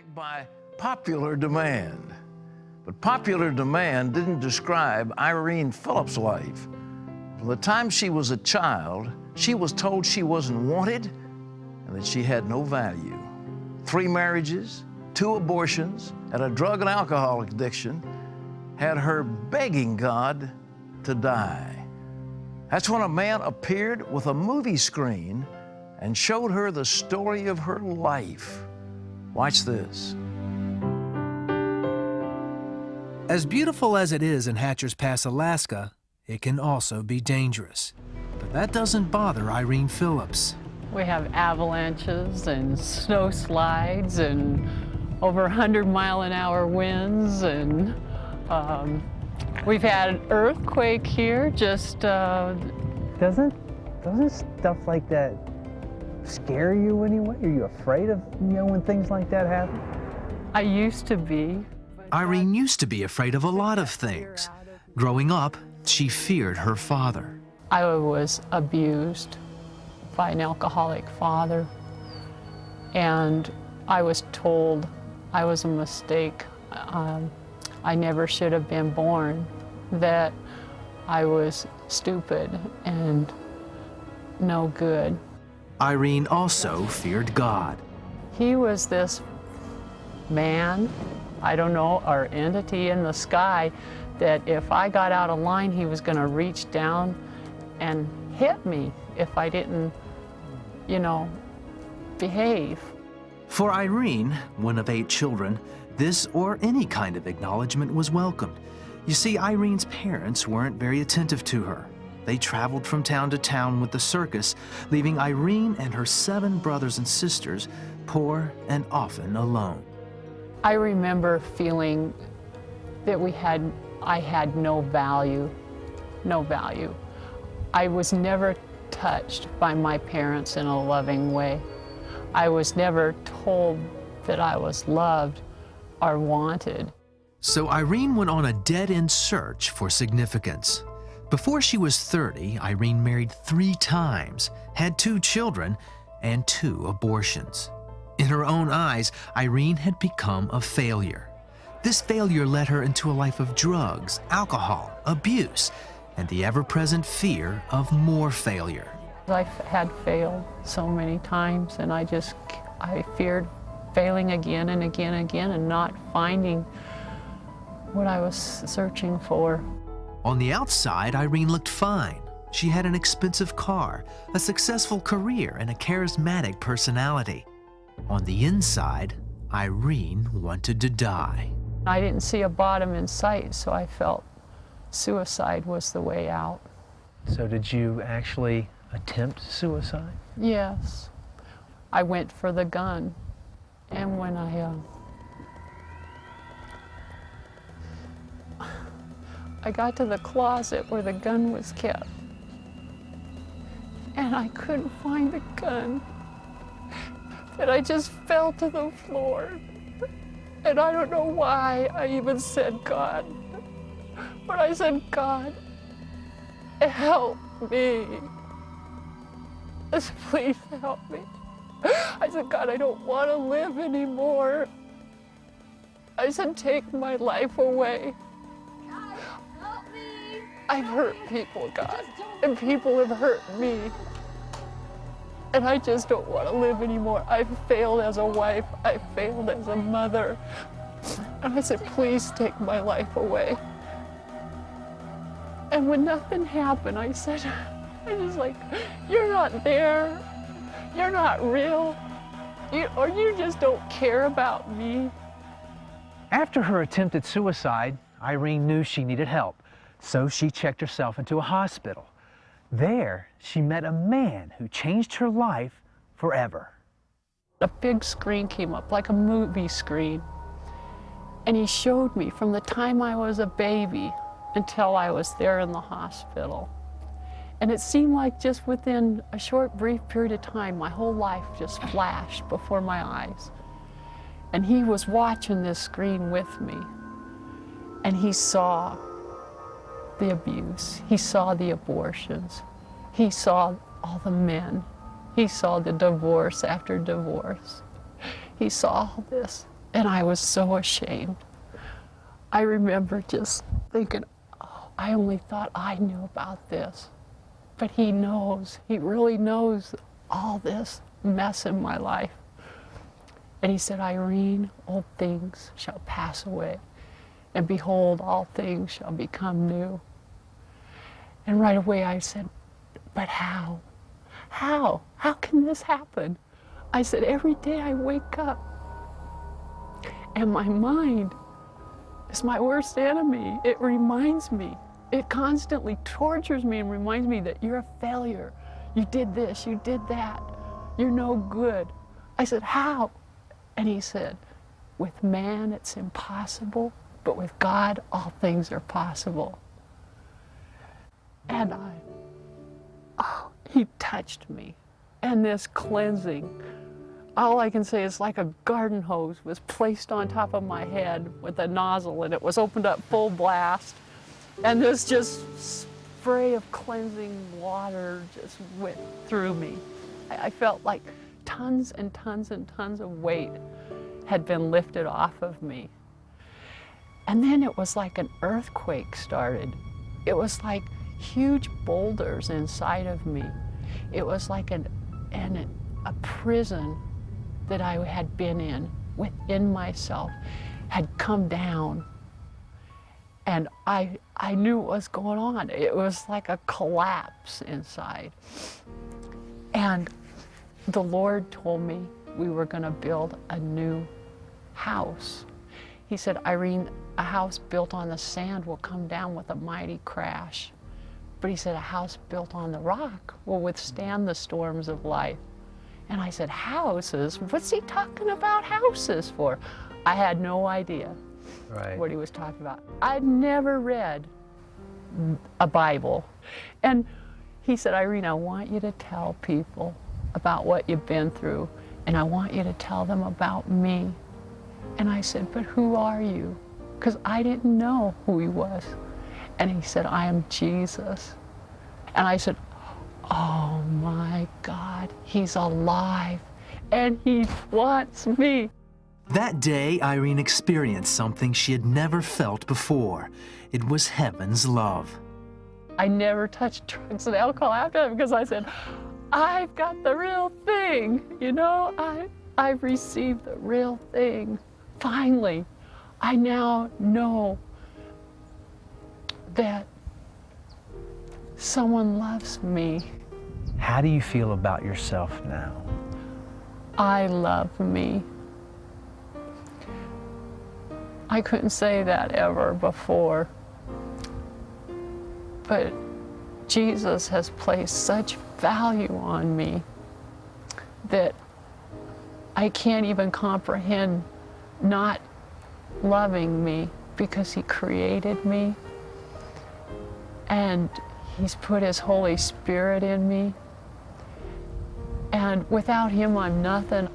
By popular demand. But popular demand didn't describe Irene Phillips' life. From the time she was a child, she was told she wasn't wanted and that she had no value. 3 marriages, 2 abortions, and a drug and alcohol addiction had her begging God to die. That's when a man appeared with a movie screen and showed her the story of her life. Watch this. As beautiful as it is in Hatcher's Pass, Alaska, it can also be dangerous. But that doesn't bother Irene Phillips. We have avalanches and snow slides and over 100-mile-an-hour winds, and we've had an earthquake here. Just doesn't stuff like that scare you anyway? Are you afraid of, when things like that happen? I used to be. Irene used to be afraid of a lot of things. Growing up, she feared her father. I was abused by an alcoholic father, and I was told I was a mistake. I never should have been born, that I was stupid and no good. Irene also feared God. He was this man, I don't know, or entity in the sky, that if I got out of line, he was going to reach down and hit me if I didn't, behave. For Irene, one of 8 children, this or any kind of acknowledgement was welcomed. You see, Irene's parents weren't very attentive to her. They traveled from town to town with the circus, leaving Irene and her 7 brothers and sisters poor and often alone. I remember feeling that I had no value, no value. I was never touched by my parents in a loving way. I was never told that I was loved or wanted. So Irene went on a dead-end search for significance. Before she was 30, Irene married 3 times, had 2 children, and 2 abortions. In her own eyes, Irene had become a failure. This failure led her into a life of drugs, alcohol, abuse, and the ever-present fear of more failure. I had failed so many times, and I feared failing again and again and again and not finding what I was searching for. On the outside, Irene looked fine. She had an expensive car, a successful career, and a charismatic personality. On the inside, Irene wanted to die. I didn't see a bottom in sight, so I felt suicide was the way out. So did you actually attempt suicide? Yes. I went for the gun, and when I got to the closet where the gun was kept, and I couldn't find the gun. And I just fell to the floor. And I don't know why I even said God. But I said, God, help me. I said, please help me. I said, God, I don't want to live anymore. I said, take my life away. God, help me. I've hurt people, God, and people have hurt me. And I just don't want to live anymore. I failed as a wife. I failed as a mother. And I said, please take my life away. And when nothing happened, I said, you're not there. You're not real. Or you just don't care about me. After her attempted suicide, Irene knew she needed help, so she checked herself into a hospital. There, she met a man who changed her life forever. A big screen came up, like a movie screen, and he showed me from the time I was a baby until I was there in the hospital. And it seemed like just within a short, brief period of time, my whole life just flashed before my eyes. And he was watching this screen with me, and he saw the abuse. He saw the abortions. He saw all the men. He saw the divorce after divorce. He saw all this. And I was so ashamed. I remember just thinking, oh, I only thought I knew about this. But he knows, he really knows all this mess in my life. And he said, Irene, old things shall pass away, and behold, all things shall become new. And right away I said, but how? How? How can this happen? I said, every day I wake up, and my mind is my worst enemy. It reminds me, it constantly tortures me and reminds me that you're a failure. You did this, you did that. You're no good. I said, how? And he said, with man it's impossible, but with God all things are possible. And he touched me. And this cleansing, all I can say is like a garden hose was placed on top of my head with a nozzle, and it was opened up full blast. And this just spray of cleansing water just went through me. I felt like tons and tons and tons of weight had been lifted off of me. And then it was like an earthquake started. It was like huge boulders inside of me. It was like a prison that I had been in within myself had come down. And I knew what was going on. It was like a collapse inside. And the Lord told me we were going to build a new house. He said, Irene, a house built on the sand will come down with a mighty crash. But he said, a house built on the rock will withstand the storms of life. And I said, houses? What's he talking about houses for? I had no idea what he was talking about. I'd never read a Bible. And he said, Irene, I want you to tell people about what you've been through, and I want you to tell them about me. And I said, but who are you? Because I didn't know who he was. And he said, I am Jesus. And I said, oh my God, he's alive, and he wants me. That day, Irene experienced something she had never felt before. It was heaven's love. I never touched drugs and alcohol after that because I said, I've got the real thing, you know, I've received the real thing. Finally, I now know that someone loves me. How do you feel about yourself now? I love me. I couldn't say that ever before, but Jesus has placed such value on me that I can't even comprehend not loving me, because he created me and he's put his Holy Spirit in me, and without him I'm nothing.